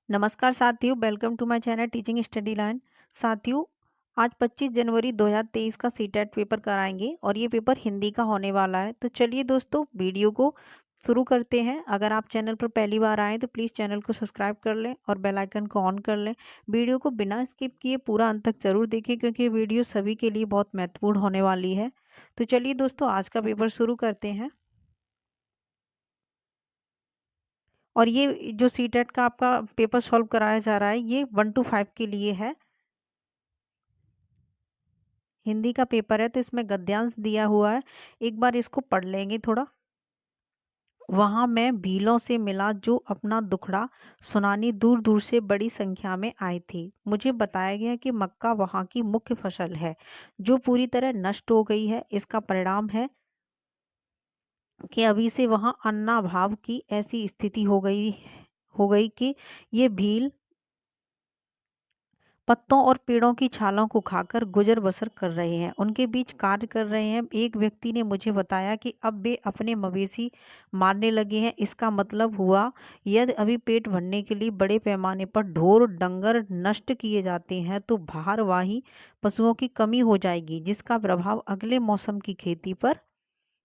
नमस्कार साथियों, welcome to my channel teaching study line. साथियों, आज 25 जनवरी 2023 का सीटेट पेपर कराएंगे और ये पेपर हिंदी का होने वाला है। तो चलिए दोस्तों, वीडियो को शुरू करते हैं। अगर आप चैनल पर पहली बार आएँ तो प्लीज़ चैनल को सब्सक्राइब कर लें और बेल आइकन को ऑन कर लें। वीडियो को बिना स्किप किए पूरा अंत तक जरूर देखें, क्योंकि ये वीडियो सभी के लिए बहुत महत्वपूर्ण होने वाली है। तो चलिए दोस्तों, आज का पेपर शुरू करते हैं। और ये जो सीटेट का आपका पेपर सॉल्व कराया जा रहा है, ये 1 to 5 के लिए है। हिंदी का पेपर है तो इसमें गद्यांश दिया हुआ है, एक बार इसको पढ़ लेंगे थोड़ा। वहां मैं भीलों से मिला जो अपना दुखड़ा सुनानी दूर दूर से बड़ी संख्या में आई थी। मुझे बताया गया कि मक्का वहां की मुख्य फसल है जो पूरी तरह नष्ट हो गई है। इसका परिणाम है कि अभी से वहां अन्नाभाव की ऐसी स्थिति हो गई कि ये भील पत्तों और पेड़ों की छालों को खाकर गुजर बसर कर रहे हैं, उनके बीच कार्य कर रहे हैं। एक व्यक्ति ने मुझे बताया कि अब वे अपने मवेशी मारने लगे हैं। इसका मतलब हुआ, यदि अभी पेट भरने के लिए बड़े पैमाने पर ढोर डंगर नष्ट किए जाते हैं तो भारवाही पशुओं की कमी हो जाएगी, जिसका प्रभाव अगले मौसम की खेती पर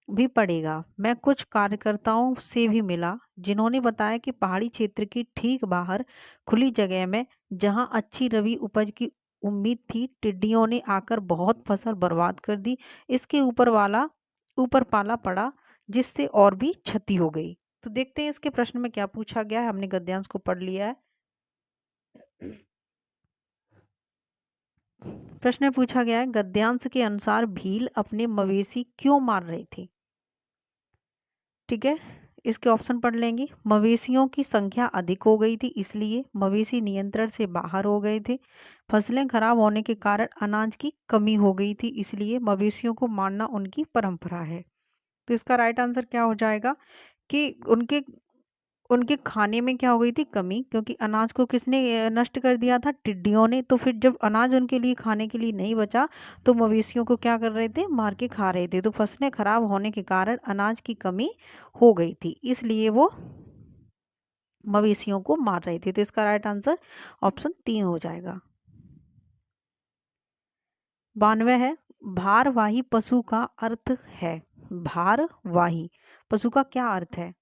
भी पड़ेगा। मैं कुछ कार्यकर्ताओं से भी मिला जिन्होंने बताया कि पहाड़ी क्षेत्र की ठीक बाहर खुली जगह में, जहां अच्छी रबी उपज की उम्मीद थी, टिड्डियों ने आकर बहुत फसल बर्बाद कर दी। इसके ऊपर पाला पड़ा, जिससे और भी क्षति हो गई। तो देखते हैं इसके प्रश्न में क्या पूछा गया है। हमने गद्यांश को पढ़ लिया है। प्रश्न में पूछा गया है, गद्यांश के अनुसार भील अपने मवेशी क्यों मार रहे थे। ठीक है, इसके ऑप्शन पढ़ लेंगे। मवेशियों की संख्या अधिक हो गई थी, इसलिए मवेशी नियंत्रण से बाहर हो गए थे। फसलें खराब होने के कारण अनाज की कमी हो गई थी, इसलिए मवेशियों को मारना उनकी परंपरा है। तो इसका राइट आंसर क्या हो जाएगा कि उनके उनके खाने में क्या हो गई थी, कमी, क्योंकि अनाज को किसने नष्ट कर दिया था, टिड्डियों ने। तो फिर जब अनाज उनके लिए खाने के लिए नहीं बचा तो मवेशियों को क्या कर रहे थे, मार के खा रहे थे। तो फसलें खराब होने के कारण अनाज की कमी हो गई थी, इसलिए वो मवेशियों को मार रहे थे। तो इसका राइट आंसर ऑप्शन 3 हो जाएगा। 92 है, भारवाही पशु का अर्थ है। भारवाही पशु का क्या अर्थ है।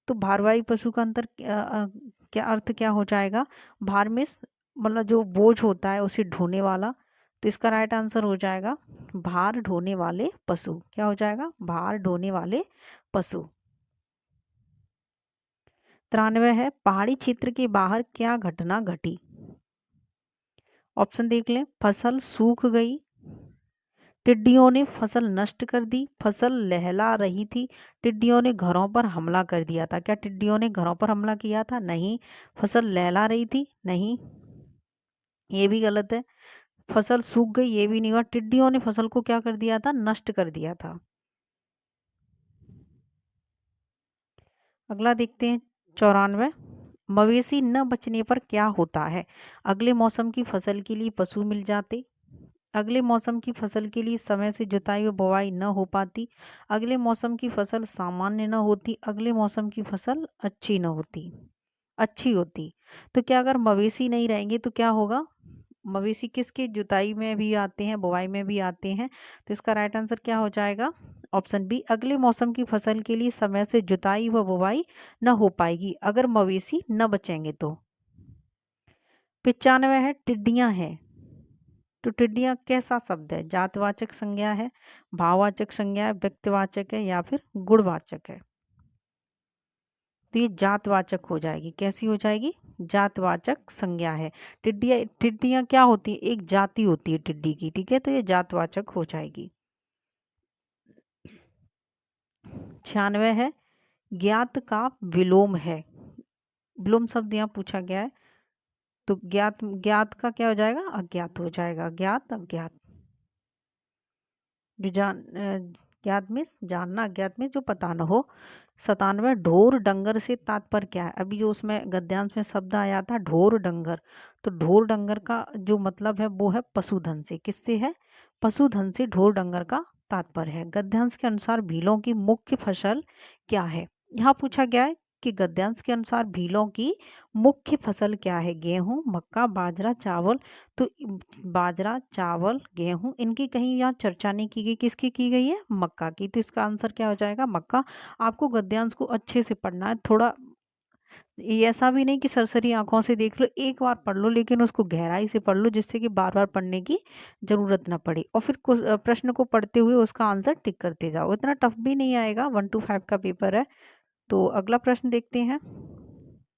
तो भारवाही पशु का क्या अर्थ क्या हो जाएगा। भार में मतलब जो बोझ होता है उसे ढोने वाला। तो इसका राइट आंसर हो जाएगा भार ढोने वाले पशु। क्या हो जाएगा, भार ढोने वाले पशु। 93 है, पहाड़ी क्षेत्र के बाहर क्या घटना घटी। ऑप्शन देख लें। फसल सूख गई, टिड्डियों ने फसल नष्ट कर दी, फसल लहला रही थी, टिड्डियों ने घरों पर हमला कर दिया था। क्या टिड्डियों ने घरों पर हमला किया था, नहीं। फसल लहला रही थी, नहीं, ये भी गलत है। फसल सूख गई, ये भी नहीं हुआ। टिड्डियों ने फसल को क्या कर दिया था, नष्ट कर दिया था। अगला देखते हैं। 94, मवेशी न बचने पर क्या होता है। अगले मौसम की फसल के लिए पशु मिल जाते, अगले मौसम की फसल के लिए समय से जुताई व बुवाई न हो पाती, अगले मौसम की फसल सामान्य न होती, अगले मौसम की फसल अच्छी होती। तो क्या अगर मवेशी नहीं रहेंगे तो क्या होगा, मवेशी किसके जुताई में भी आते हैं, बुवाई में भी आते हैं। तो इसका राइट आंसर क्या हो जाएगा, ऑप्शन बी, अगले मौसम की फसल के लिए समय से जुताई व बुवाई न हो पाएगी अगर मवेशी न बचेंगे तो। 95 है, टिड्डियां हैं। तो टिड्डियां कैसा शब्द है, जातवाचक संज्ञा है, भाववाचक संज्ञा है, व्यक्तिवाचक है, या फिर गुणवाचक है। तो ये जातवाचक हो जाएगी। कैसी हो जाएगी, जातवाचक संज्ञा है। टिड्डियां क्या होती है, एक जाति होती है टिड्डी की। ठीक है, तो ये जातवाचक हो जाएगी। 96 है, ज्ञात का विलोम है। विलोम शब्द यहाँ पूछा गया है, तो ज्ञात ज्ञात का क्या हो जाएगा, अज्ञात हो जाएगा। ज्ञात अज्ञात, जो ज्ञात में जानना, अज्ञात में जो पता न हो। 97, ढोर डंगर से तात्पर्य क्या है। अभी जो उसमें गद्यांश में शब्द आया था ढोर डंगर, तो ढोर डंगर का जो मतलब है वो है पशुधन से। किससे है, पशुधन से ढोर डंगर का तात्पर्य है। गद्यांश के अनुसार भीलों की मुख्य फसल क्या है। यहाँ पूछा गया है के गद्यांश के अनुसार भीलों की मुख्य फसल क्या है? गेहूं, मक्का, बाजरा, चावल। तो बाजरा, चावल, गेहूं, इनकी कहीं यहाँ चर्चा नहीं की गई। किसकी की गई है? मक्का की। तो इसका आंसर क्या हो जाएगा? मक्का। आपको गद्यांश को अच्छे से पढ़ना है, थोड़ा ये ऐसा भी नहीं कि सरसरी आंखों से देख लो, एक बार पढ़ लो लेकिन उसको गहराई से पढ़ लो, जिससे कि बार बार पढ़ने की जरूरत ना पड़े। और फिर प्रश्न को पढ़ते हुए उसका आंसर टिक करते जाओ। इतना टफ भी नहीं आएगा, 1 to 5 का पेपर है। तो अगला प्रश्न देखते हैं।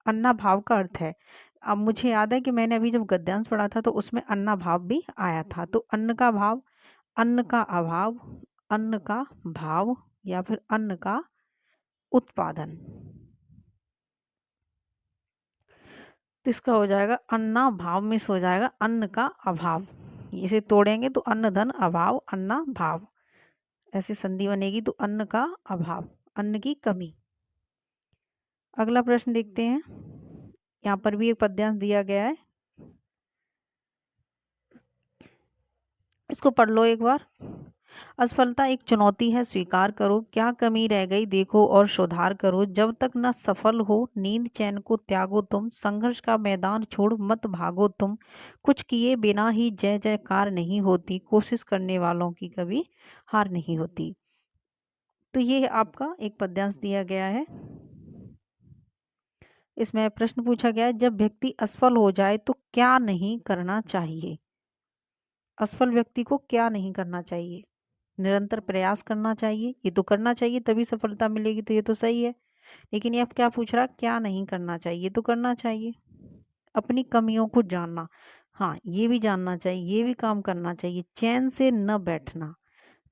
अन्ना भाव का अर्थ है। अब मुझे याद है कि मैंने अभी जब गद्यांश पढ़ा था तो उसमें अन्ना भाव भी आया था। तो अन्न का भाव, अन्न का अभाव, अन्न का भाव, या फिर अन्न का उत्पादन। तो इसका हो जाएगा अन्ना भाव, मिस हो जाएगा अन्न का अभाव। इसे तोड़ेंगे तो अन्न धन अभाव अन्ना भाव, ऐसी संधि बनेगी। तो अन्न का अभाव, अन्न की कमी। अगला प्रश्न देखते हैं। यहाँ पर भी एक पद्यांश दिया गया है, इसको पढ़ लो एक बार। असफलता एक चुनौती है, स्वीकार करो, क्या कमी रह गई देखो और सुधार करो, जब तक न सफल हो नींद चैन को त्यागो तुम, संघर्ष का मैदान छोड़ मत भागो तुम, कुछ किए बिना ही जय जयकार नहीं होती, कोशिश करने वालों की कभी हार नहीं होती। तो ये आपका एक पद्यांश दिया गया है। इसमें प्रश्न पूछा गया है, जब व्यक्ति असफल हो जाए तो क्या नहीं करना चाहिए? असफल व्यक्ति को क्या नहीं करना चाहिए? निरंतर प्रयास करना चाहिए, ये तो करना चाहिए तभी सफलता मिलेगी, तो ये तो सही है। लेकिन ये अब क्या पूछ रहा, क्या नहीं करना चाहिए? तो करना चाहिए। अपनी कमियों को जानना, हाँ ये भी जानना चाहिए, ये भी काम करना चाहिए। चैन से न बैठना।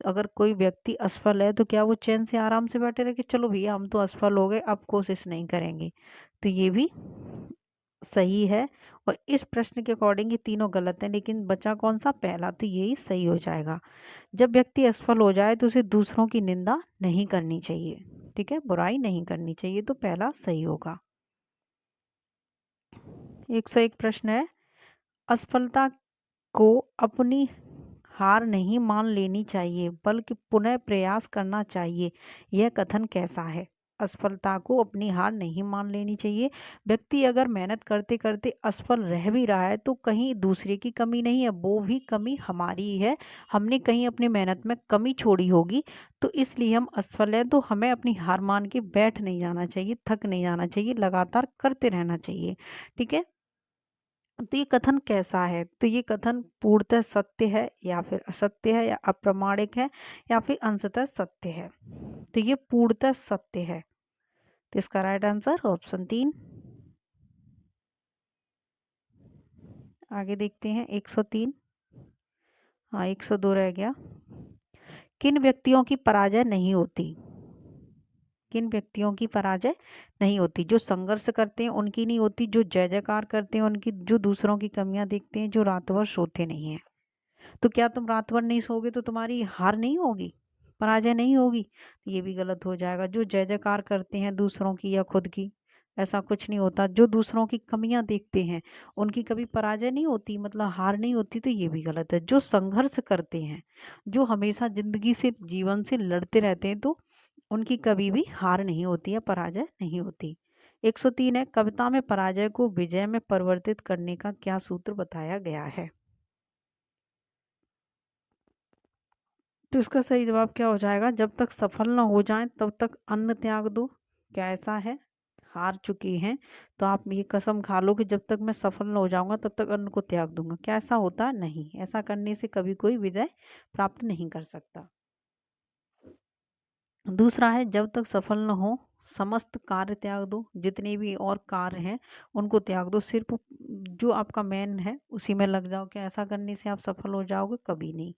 अगर कोई व्यक्ति असफल है तो क्या वो चैन से आराम से बैठे रहे कि चलो भैया हम तो असफल हो गए अब कोशिश नहीं करेंगे? तो ये भी सही है। और इस प्रश्न के अकॉर्डिंग ये तीनों गलत हैं, लेकिन बचा कौन सा? पहला, तो यही सही हो जाएगा। जब व्यक्ति असफल हो जाए तो उसे दूसरों की निंदा नहीं करनी चाहिए, ठीक है, बुराई नहीं करनी चाहिए, तो पहला सही होगा। 101 प्रश्न है, असफलता को अपनी हार नहीं मान लेनी चाहिए बल्कि पुनः प्रयास करना चाहिए, यह कथन कैसा है? असफलता को अपनी हार नहीं मान लेनी चाहिए। व्यक्ति अगर मेहनत करते करते असफल रह भी रहा है तो कहीं दूसरे की कमी नहीं है, वो भी कमी हमारी ही है। हमने कहीं अपनी मेहनत में कमी छोड़ी होगी, तो इसलिए हम असफल हैं। तो हमें अपनी हार मान के बैठ नहीं जाना चाहिए, थक नहीं जाना चाहिए, लगातार करते रहना चाहिए, ठीक है। तो ये कथन कैसा है? तो ये कथन पूर्णतः सत्य है या फिर असत्य है, या अप्रामाणिक है, या फिर अंशतः सत्य है? तो ये पूर्णतः सत्य है। तो इसका राइट आंसर ऑप्शन 3। आगे देखते हैं 103। हाँ 102 रह गया। किन व्यक्तियों की पराजय नहीं होती? किन व्यक्तियों की पराजय नहीं होती? जो संघर्ष करते हैं उनकी नहीं होती, जो जय जयकार करते हैं उनकी, जो दूसरों की कमियां देखते हैं, जो रात भर सोते नहीं है। तो क्या तुम रात भर नहीं सोओगे तो तुम्हारी हार नहीं होगी, पराजय नहीं होगी? ये भी गलत हो जाएगा। जो जय जयकार करते हैं दूसरों की या खुद की, ऐसा कुछ नहीं होता। जो दूसरों की कमियां देखते हैं उनकी कभी पराजय नहीं होती, मतलब हार नहीं होती, तो ये भी गलत है। जो संघर्ष करते हैं, जो हमेशा जिंदगी से, जीवन से लड़ते रहते हैं, तो उनकी कभी भी हार नहीं होती है, पराजय नहीं होती। 103 है, कविता में पराजय को विजय में परिवर्तित करने का क्या सूत्र बताया गया है? तो इसका सही जवाब क्या हो जाएगा? जब तक सफल न हो जाएं तब तक अन्न त्याग दो। क्या ऐसा है? हार चुकी हैं तो आप ये कसम खा लो कि जब तक मैं सफल न हो जाऊंगा तब तक अन्न को त्याग दूंगा। क्या ऐसा होता? नहीं, ऐसा करने से कभी कोई विजय प्राप्त नहीं कर सकता। दूसरा है, जब तक सफल न हो समस्त कार्य त्याग दो। जितने भी और कार्य हैं उनको त्याग दो, सिर्फ जो आपका मेन है उसी में लग जाओ। क्या ऐसा करने से आप सफल हो जाओगे? कभी नहीं,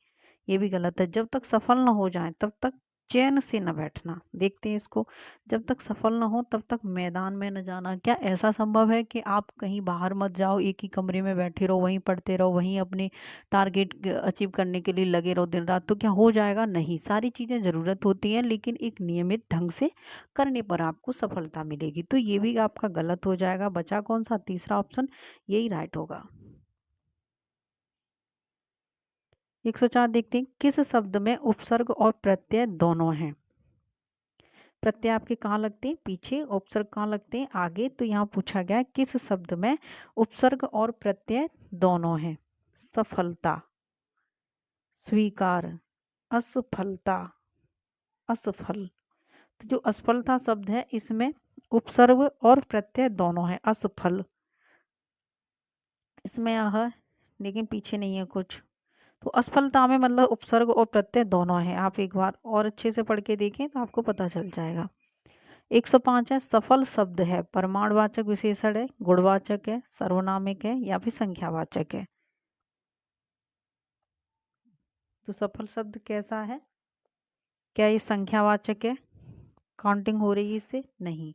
ये भी गलत है। जब तक सफल न हो जाए तब तक चैन से न बैठना। देखते हैं इसको, जब तक सफल न हो तब तक मैदान में न जाना। क्या ऐसा संभव है कि आप कहीं बाहर मत जाओ, एक ही कमरे में बैठे रहो, वहीं पढ़ते रहो, वहीं अपने टारगेट अचीव करने के लिए लगे रहो दिन रात? तो क्या हो जाएगा? नहीं, सारी चीज़ें ज़रूरत होती हैं लेकिन एक नियमित ढंग से करने पर आपको सफलता मिलेगी। तो ये भी आपका गलत हो जाएगा। बचा कौन सा? तीसरा ऑप्शन, यही राइट होगा। 104 देखते हैं, किस शब्द में उपसर्ग और प्रत्यय दोनों हैं? प्रत्यय आपके कहाँ लगते हैं? पीछे। उपसर्ग कहाँ लगते हैं? आगे। तो यहाँ पूछा गया किस शब्द में उपसर्ग और प्रत्यय दोनों हैं? सफलता, स्वीकार, असफलता, असफल। तो जो असफलता शब्द है इसमें उपसर्ग और प्रत्यय दोनों है। असफल इसमें यह, लेकिन पीछे नहीं है कुछ। तो असफलता में मतलब उपसर्ग और प्रत्यय दोनों हैं। आप एक बार और अच्छे से पढ़ के देखें तो आपको पता चल जाएगा। 105 है, सफल शब्द है प्रमाणवाचक विशेषण है, गुणवाचक है, सर्वनामिक है या फिर संख्यावाचक है? तो सफल शब्द कैसा है? क्या ये संख्यावाचक है? काउंटिंग हो रही है इससे? नहीं।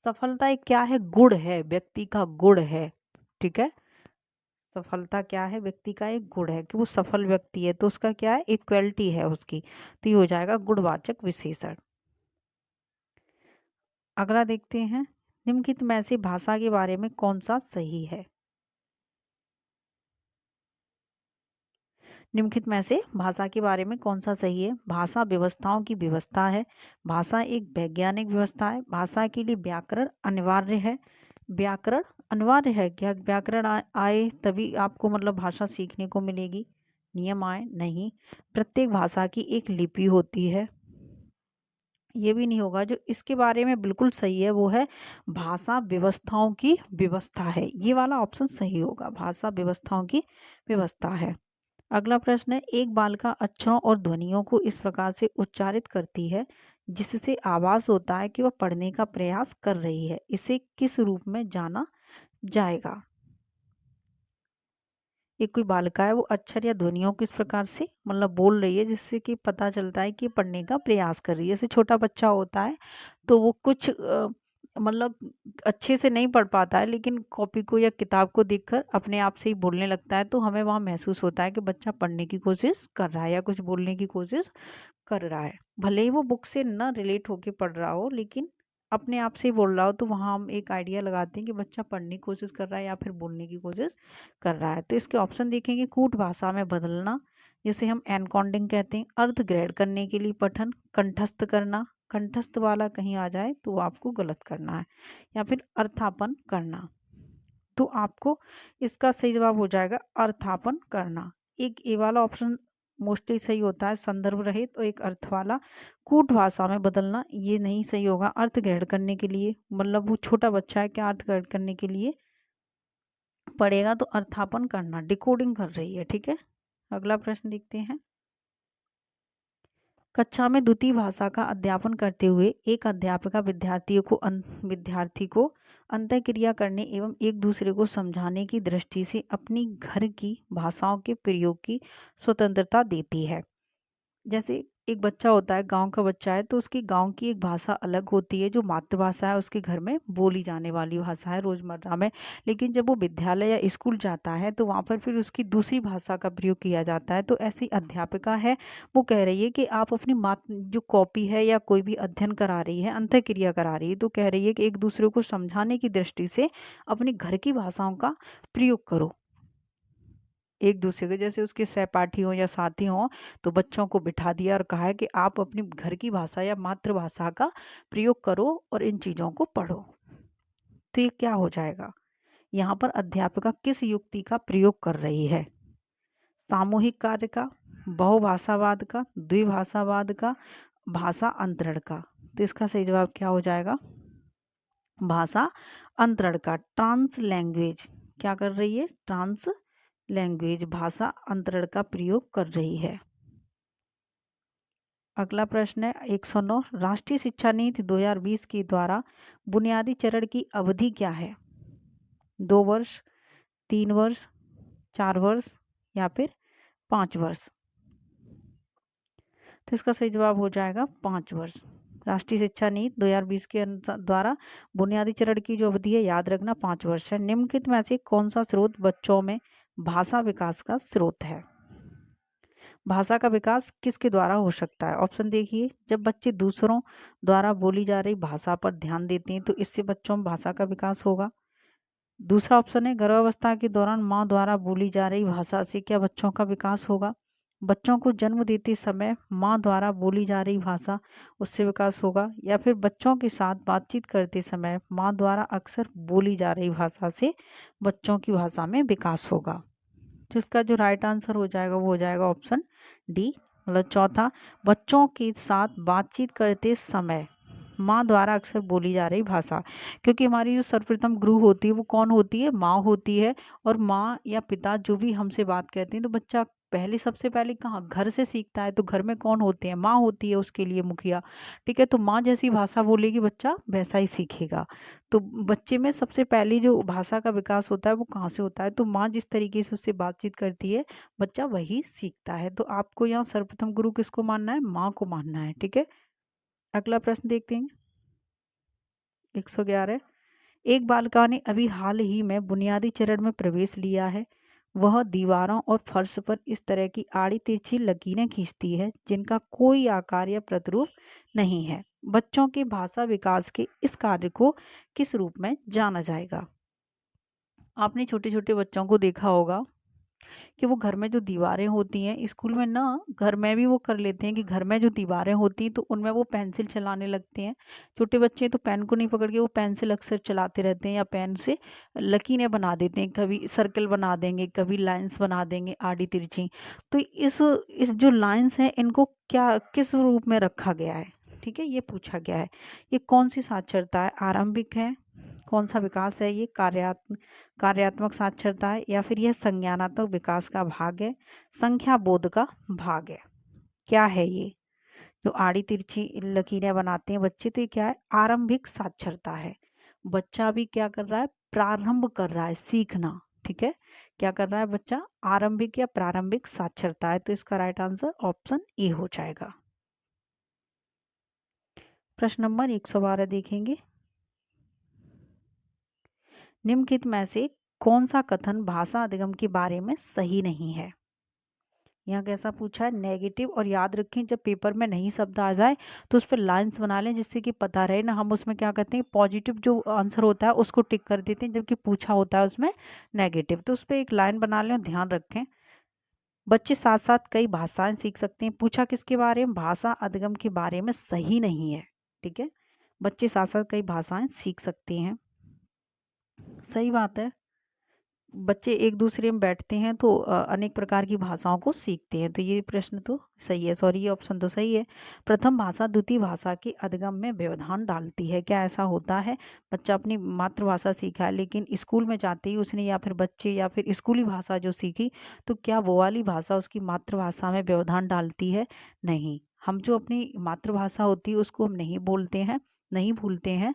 सफलता एक क्या है? गुण है, व्यक्ति का गुण है। ठीक है, सफलता क्या है? व्यक्ति का एक गुण है कि वो सफल व्यक्ति है, तो उसका क्या है? एक क्वालिटी है उसकी, तो ये हो जाएगा गुणवाचक विशेषण। अगला देखते हैं, निम्नलिखित में से भाषा के बारे में कौन सा सही है? निम्नलिखित में से भाषा के बारे में कौन सा सही है? भाषा व्यवस्थाओं की व्यवस्था है, भाषा एक वैज्ञानिक व्यवस्था है, भाषा के लिए व्याकरण अनिवार्य है। व्याकरण अनिवार्य है क्या? व्याकरण आए तभी आपको मतलब भाषा सीखने को मिलेगी, नियम आए नहीं। प्रत्येक भाषा की एक लिपि होती है, ये भी नहीं होगा। जो इसके बारे में बिल्कुल सही है वो है भाषा व्यवस्थाओं की व्यवस्था है, ये वाला ऑप्शन सही होगा, भाषा व्यवस्थाओं की व्यवस्था है। अगला प्रश्न है, एक बालिका अक्षरों और ध्वनियों को इस प्रकार से उच्चारित करती है जिससे आभास होता है कि वह पढ़ने का प्रयास कर रही है, इसे किस रूप में जाना जाएगा? एक कोई बालिका है वो अक्षर या ध्वनियों को इस प्रकार से मतलब बोल रही है जिससे कि पता चलता है कि पढ़ने का प्रयास कर रही है। जैसे छोटा बच्चा होता है तो वो कुछ मतलब अच्छे से नहीं पढ़ पाता है, लेकिन कॉपी को या किताब को देखकर अपने आप से ही बोलने लगता है, तो हमें वहाँ महसूस होता है कि बच्चा पढ़ने की कोशिश कर रहा है या कुछ बोलने की कोशिश कर रहा है। भले ही वो बुक से ना रिलेट होके पढ़ रहा हो, लेकिन अपने आप से ही बोल रहा हो, तो वहाँ हम एक आइडिया लगाते हैं कि बच्चा पढ़ने की कोशिश कर रहा है या फिर बोलने की कोशिश कर रहा है। तो इसके ऑप्शन देखेंगे, कूट भाषा में बदलना जिसे हम एनकोडिंग कहते हैं, अर्थ ग्रहण करने के लिए पठन, कंठस्थ करना, कंठस्थ वाला कहीं आ जाए तो वो आपको गलत करना है, या फिर अर्थापन करना। तो आपको इसका सही जवाब हो जाएगा अर्थापन करना। एक ए वाला ऑप्शन मोस्टली सही होता है, संदर्भ रहित, और एक अर्थ वाला कूट भाषा में बदलना ये नहीं सही होगा। अर्थ ग्रहण करने के लिए मतलब वो छोटा बच्चा है, क्या अर्थ ग्रहण करने के लिए पड़ेगा? तो अर्थापन करना, डिकोडिंग कर रही है। ठीक है, अगला प्रश्न देखते हैं। कक्षा में द्वितीय भाषा का अध्यापन करते हुए एक अध्यापिका विद्यार्थी को अंतःक्रिया करने एवं एक दूसरे को समझाने की दृष्टि से अपनी घर की भाषाओं के प्रयोग की स्वतंत्रता देती है। जैसे एक बच्चा होता है, गांव का बच्चा है, तो उसकी गांव की एक भाषा अलग होती है जो मातृभाषा है, उसके घर में बोली जाने वाली भाषा है रोजमर्रा में। लेकिन जब वो विद्यालय या स्कूल जाता है तो वहाँ पर फिर उसकी दूसरी भाषा का प्रयोग किया जाता है। तो ऐसी अध्यापिका है, वो कह रही है कि आप अपनी मात जो कॉपी है या कोई भी अध्ययन करा रही है, अंतःक्रिया करा रही है, तो कह रही है कि एक दूसरे को समझाने की दृष्टि से अपने घर की भाषाओं का प्रयोग करो। एक दूसरे के जैसे उसके सहपाठी हों या साथी हों, तो बच्चों को बिठा दिया और कहा है कि आप अपनी घर की भाषा या मातृभाषा का प्रयोग करो और इन चीज़ों को पढ़ो। तो ये क्या हो जाएगा? यहाँ पर अध्यापिका किस युक्ति का प्रयोग कर रही है? सामूहिक कार्य का, बहुभाषावाद का, द्विभाषावाद का, भाषा अंतरण का? तो इसका सही जवाब क्या हो जाएगा? भाषा अंतरण का, ट्रांस लैंग्वेज। क्या कर रही है? ट्रांस लैंग्वेज, भाषा अंतरण का प्रयोग कर रही है। अगला प्रश्न है 109, राष्ट्रीय शिक्षा नीति 2020 के द्वारा बुनियादी चरण की अवधि क्या है? 2 वर्ष, 3 वर्ष, 4 वर्ष या फिर 5 वर्ष? तो इसका सही जवाब हो जाएगा 5 वर्ष। राष्ट्रीय शिक्षा नीति 2020 के द्वारा बुनियादी चरण की जो अवधि है, याद रखना, 5 वर्ष है। निम्नलिखित में से कौन सा स्रोत बच्चों में भाषा विकास का स्रोत है? भाषा का विकास किसके द्वारा हो सकता है? ऑप्शन देखिए, जब बच्चे दूसरों द्वारा बोली जा रही भाषा पर ध्यान देते हैं तो इससे बच्चों में भाषा का विकास होगा। दूसरा ऑप्शन है, गर्भावस्था के दौरान माँ द्वारा बोली जा रही भाषा से क्या बच्चों का विकास होगा? बच्चों को जन्म देते समय माँ द्वारा बोली जा रही भाषा, उससे विकास होगा, या फिर बच्चों के साथ बातचीत करते समय माँ द्वारा अक्सर बोली जा रही भाषा से बच्चों की भाषा में विकास होगा। तो इसका जो राइट आंसर हो जाएगा वो हो जाएगा ऑप्शन डी, मतलब चौथा, बच्चों के साथ बातचीत करते समय माँ द्वारा अक्सर बोली जा रही भाषा। क्योंकि हमारी जो सर्वप्रथम गुरु होती है वो कौन होती है? माँ होती है। और माँ या पिता जो भी हमसे बात करते हैं तो बच्चा पहले सबसे पहले कहाँ? घर से सीखता है। तो घर में कौन होते हैं? माँ होती है उसके लिए मुखिया। ठीक है, तो माँ जैसी भाषा बोलेगी बच्चा वैसा ही सीखेगा। तो बच्चे में सबसे पहली जो भाषा का विकास होता है वो कहाँ से होता है? तो माँ जिस तरीके से उससे बातचीत करती है बच्चा वही सीखता है। तो आपको यहाँ सर्वप्रथम गुरु किसको मानना है? माँ को मानना है। ठीक है, अगला प्रश्न देखते हैं। 111, एक बालिका ने अभी हाल ही में बुनियादी चरण में प्रवेश लिया है। वह दीवारों और फर्श पर इस तरह की आड़ी तिरछी लकीरें खींचती है जिनका कोई आकार या प्रतिरूप नहीं है। बच्चों के भाषा विकास के इस कार्य को किस रूप में जाना जाएगा? आपने छोटे छोटे बच्चों को देखा होगा कि वो घर में जो दीवारें होती हैं, स्कूल में ना घर में भी वो कर लेते हैं कि घर में जो दीवारें होती हैं तो उनमें वो पेंसिल चलाने लगते हैं। छोटे बच्चे तो पेन को नहीं पकड़ के वो पेंसिल अक्सर चलाते रहते हैं या पेन से लकीरें बना देते हैं, कभी सर्कल बना देंगे, कभी लाइंस बना देंगे आड़ी तिरछी। तो इस जो लाइंस हैं इनको क्या किस रूप में रखा गया है? ठीक है, ये पूछा गया है। ये कौन सी साक्षरता है? आरंभिक है? कौन सा विकास है ये? कार्यात्मक साक्षरता है या फिर यह संज्ञानात्मक विकास का भाग है? संख्या बोध का भाग है? क्या है ये जो आड़ी तिरछी लकीरें बनाते हैं बच्चे? तो ये क्या है? आरंभिक साक्षरता है। बच्चा भी क्या कर रहा है? प्रारंभ कर रहा है सीखना। ठीक है, क्या कर रहा है बच्चा? आरंभिक या प्रारंभिक साक्षरता है। तो इसका राइट आंसर ऑप्शन ए हो जाएगा। प्रश्न नंबर 112 देखेंगे। निम्नलिखित में से कौन सा कथन भाषा अधिगम के बारे में सही नहीं है? यहाँ कैसा पूछा है? नेगेटिव। और याद रखें जब पेपर में नहीं शब्द आ जाए तो उस पर लाइंस बना लें जिससे कि पता रहे ना। हम उसमें क्या करते हैं? पॉजिटिव जो आंसर होता है उसको टिक कर देते हैं जबकि पूछा होता है उसमें नेगेटिव। तो उस पर एक लाइन बना लें और ध्यान रखें। बच्चे साथ साथ कई भाषाएं सीख सकते हैं। पूछा किसके बारे में? भाषा अधिगम के बारे में सही नहीं है। ठीक है, बच्चे साथ साथ कई भाषाएं सीख सकते हैं, सही बात है। बच्चे एक दूसरे में बैठते हैं तो अनेक प्रकार की भाषाओं को सीखते हैं। तो ये प्रश्न तो सही है, सॉरी ये ऑप्शन तो सही है। प्रथम भाषा द्वितीय भाषा के अधिगम में व्यवधान डालती है। क्या ऐसा होता है? बच्चा अपनी मातृभाषा सीखा है लेकिन स्कूल में जाते ही उसने या फिर बच्चे या फिर स्कूली भाषा जो सीखी तो क्या वो वाली भाषा उसकी मातृभाषा में व्यवधान डालती है? नहीं। हम जो अपनी मातृभाषा होती है उसको हम नहीं बोलते हैं, नहीं भूलते हैं।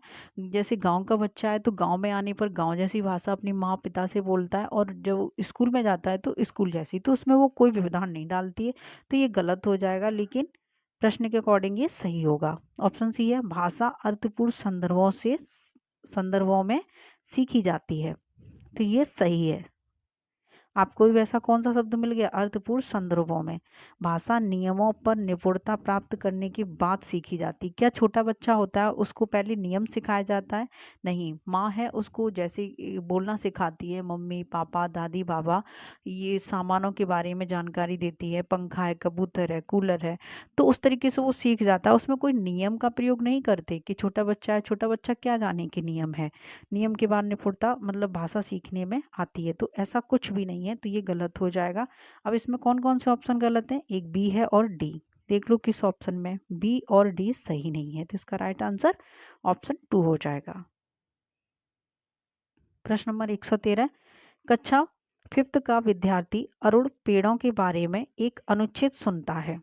जैसे गांव का बच्चा है तो गांव में आने पर गांव जैसी भाषा अपनी माँ पिता से बोलता है और जब स्कूल में जाता है तो स्कूल जैसी, तो उसमें वो कोई व्यवधान नहीं डालती है। तो ये गलत हो जाएगा, लेकिन प्रश्न के अकॉर्डिंग ये सही होगा। ऑप्शन सी है, भाषा अर्थपूर्ण संदर्भों में सीखी जाती है। तो ये सही है। आपको भी वैसा कौन सा शब्द मिल गया? अर्थपूर्ण संदर्भों में। भाषा नियमों पर निपुणता प्राप्त करने के बाद सीखी जाती। क्या छोटा बच्चा होता है उसको पहले नियम सिखाया जाता है? नहीं। माँ है उसको जैसे बोलना सिखाती है, मम्मी पापा दादी बाबा, ये सामानों के बारे में जानकारी देती है, पंखा है, कबूतर है, कूलर है, तो उस तरीके से वो सीख जाता है। उसमें कोई नियम का प्रयोग नहीं करते कि छोटा बच्चा है, छोटा बच्चा क्या जाने कि नियम है। नियम के बाद निपुणता मतलब भाषा सीखने में आती है। तो ऐसा कुछ भी नहीं है, तो ये गलत हो जाएगा। अब इसमें कौन कौन से ऑप्शन गलत हैं? एक बी है और डी। देख लो किस ऑप्शन में बी और डी सही नहीं है। तो इसका राइट आंसर ऑप्शन 2 हो जाएगा। प्रश्न नंबर 113, कक्षा 5th का विद्यार्थी अरुण पेड़ों के बारे में एक अनुच्छेद सुनता है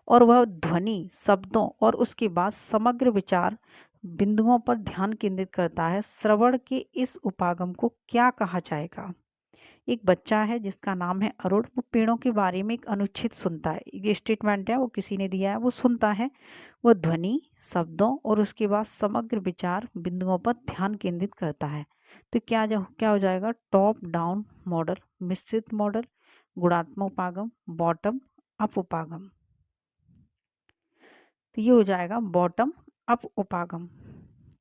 और वह ध्वनि, शब्दों और उसके बाद समग्र विचार बिंदुओं पर ध्यान केंद्रित करता है। श्रवण के इस उपागम को क्या कहा जाएगा? एक बच्चा है जिसका नाम है अरुण, वो पेड़ों के बारे में एक अनुच्छेद सुनता है। ये स्टेटमेंट है, वो किसी ने दिया है, वो सुनता है, वो ध्वनि, शब्दों और उसके बाद समग्र विचार बिंदुओं पर ध्यान केंद्रित करता है। तो क्या हो जाएगा? टॉप डाउन मॉडल, मिश्रित मॉडल, गुणात्मक उपागम, बॉटम अप उपागम। तो ये हो जाएगा बॉटम अप उपागम।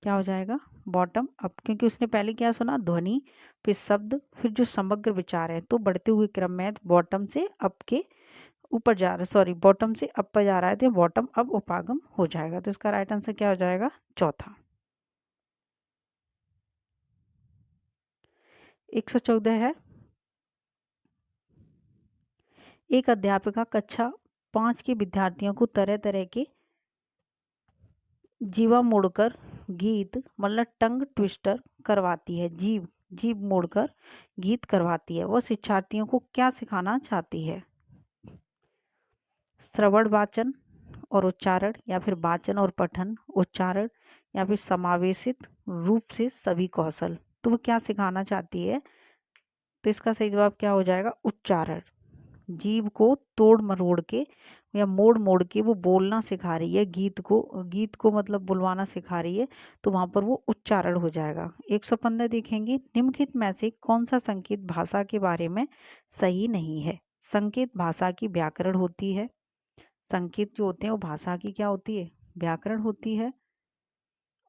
क्या हो जाएगा? बॉटम अप, क्योंकि उसने पहले क्या सुना? ध्वनि, फिर शब्द, फिर जो समग्र विचार है। तो बढ़ते हुए क्रम में बॉटम से अप के ऊपर जा रहा है, सॉरी बॉटम से अप पर जा रहा है, तो बॉटम अब उपागम हो जाएगा। तो इसका राइट आंसर क्या हो जाएगा? चौथा। 114 है, एक अध्यापिका कक्षा 5 के विद्यार्थियों को तरह तरह के जीवा मोड़कर गीत, मतलब टंग ट्विस्टर करवाती है। जीभ मोड़कर गीत करवाती है। वह शिक्षार्थियों को क्या सिखाना चाहती है? श्रवण वाचन और उच्चारण, या फिर वाचन और पठन, उच्चारण, या फिर समावेशित रूप से सभी कौशल। तो वो क्या सिखाना चाहती है? तो इसका सही जवाब क्या हो जाएगा? उच्चारण। जीभ को तोड़ मरोड़ के या मोड़ मोड़ के वो बोलना सिखा रही है, गीत को मतलब बुलवाना सिखा रही है, तो वहां पर वो उच्चारण हो जाएगा। 115 देखेंगे, निम्नलिखित में से कौन सा संकेत भाषा के बारे में सही नहीं है? संकेत भाषा की व्याकरण होती है। संकेत जो होते हैं वो भाषा की क्या होती है? व्याकरण होती है।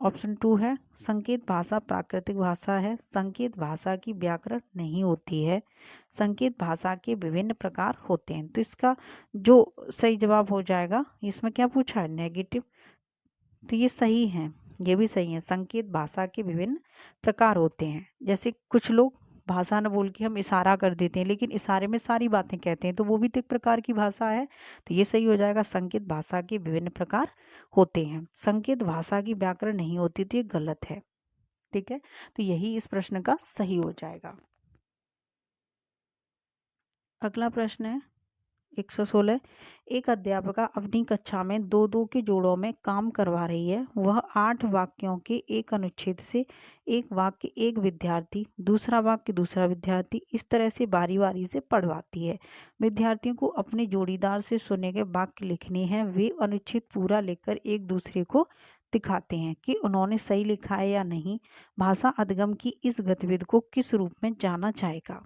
ऑप्शन 2 है, संकेत भाषा प्राकृतिक भाषा है। संकेत भाषा की व्याकरण नहीं होती है। संकेत भाषा के विभिन्न प्रकार होते हैं। तो इसका जो सही जवाब हो जाएगा, इसमें क्या पूछा है? नेगेटिव। तो ये सही है, ये भी सही है। संकेत भाषा के विभिन्न प्रकार होते हैं। जैसे कुछ लोग भाषा न बोल के हम इशारा कर देते हैं, लेकिन इशारे में सारी बातें कहते हैं, तो वो भी तो एक प्रकार की भाषा है। तो ये सही हो जाएगा, संकेत भाषा के विभिन्न प्रकार होते हैं। संकेत भाषा की व्याकरण नहीं होती, तो ये गलत है। ठीक है, तो यही इस प्रश्न का सही हो जाएगा। अगला प्रश्न है 116, एक अध्यापिका अपनी कक्षा में दो दो के जोड़ों में काम करवा रही है। वह 8 वाक्यों के एक अनुच्छेद से एक वाक्य एक विद्यार्थी, दूसरा वाक्य दूसरा विद्यार्थी, इस तरह से बारी बारी से पढ़वाती है। विद्यार्थियों को अपने जोड़ीदार से सुने गए वाक्य लिखने हैं। वे अनुच्छेद पूरा लिखकर एक दूसरे को दिखाते हैं कि उन्होंने सही लिखा है या नहीं। भाषा अधिगम की इस गतिविधि को किस रूप में जाना जाएगा?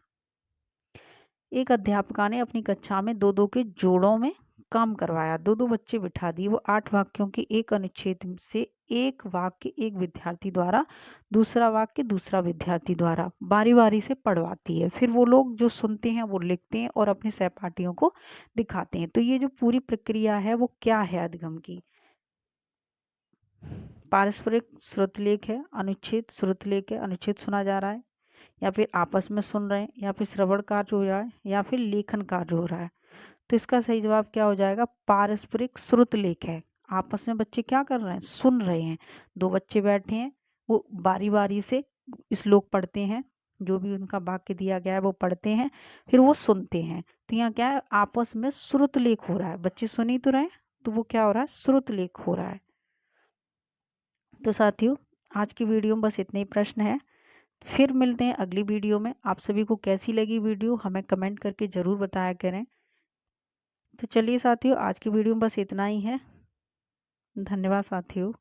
एक अध्यापिका ने अपनी कक्षा में दो दो के जोड़ों में काम करवाया। दो दो बच्चे बिठा दिए। वो 8 वाक्यों के एक अनुच्छेद से एक वाक्य एक विद्यार्थी द्वारा, दूसरा वाक्य दूसरा विद्यार्थी द्वारा बारी बारी से पढ़वाती है। फिर वो लोग जो सुनते हैं वो लिखते हैं और अपने सहपाठियों को दिखाते हैं। तो ये जो पूरी प्रक्रिया है वो क्या है अधिगम की? पारस्परिक श्रुतलेख है, अनुच्छेद श्रुतलेख है, अनुच्छेद सुना जा रहा है, या फिर आपस में सुन रहे हैं, या फिर श्रवण कार्य हो रहा है, या फिर लेखन कार्य हो रहा है। तो इसका सही जवाब क्या हो जाएगा? पारस्परिक श्रुत लेख है। आपस में बच्चे क्या कर रहे हैं? सुन रहे हैं। दो बच्चे बैठे हैं, वो बारी बारी से श्लोक पढ़ते हैं, जो भी उनका वाक्य दिया गया है वो पढ़ते हैं, फिर वो सुनते हैं। तो यहाँ क्या है? आपस में श्रुत लेख हो रहा है। बच्चे सुन ही तो रहे हैं, तो वो क्या हो रहा है? श्रुत लेख हो रहा है। तो साथियों, आज की वीडियो में बस इतने ही प्रश्न है। फिर मिलते हैं अगली वीडियो में। आप सभी को कैसी लगी वीडियो हमें कमेंट करके ज़रूर बताया करें। तो चलिए साथियों, आज की वीडियो में बस इतना ही है। धन्यवाद साथियों।